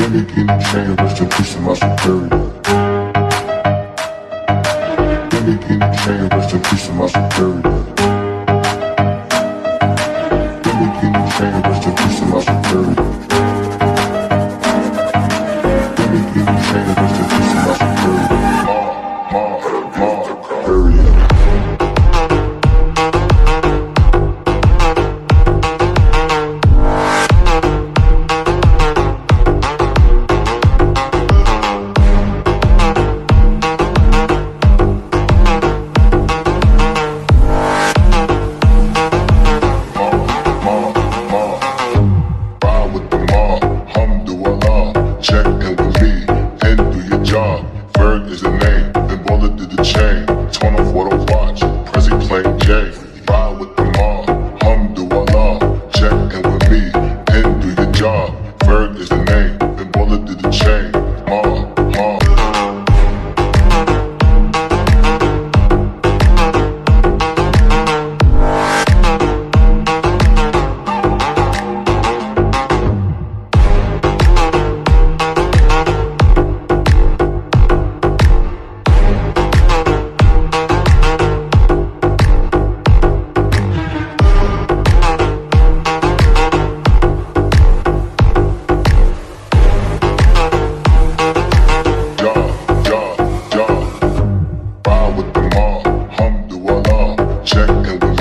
Thnk You For Watching, rest in peace to my superior. Thnk You For Watching, rest in peace to my superior. Thnk You For Watching, rest in peace to my superior. Thnk You For Watching, rest in peace to my superior. Period. Check in with me and do your job. Ferg is the name, then Baller did the chain. Torn off what I watch, Prezi playing J. Ride with the mob, alhamdulillah. Check in with me and do your job. Ferg is the name, then Baller did the chain. Check in with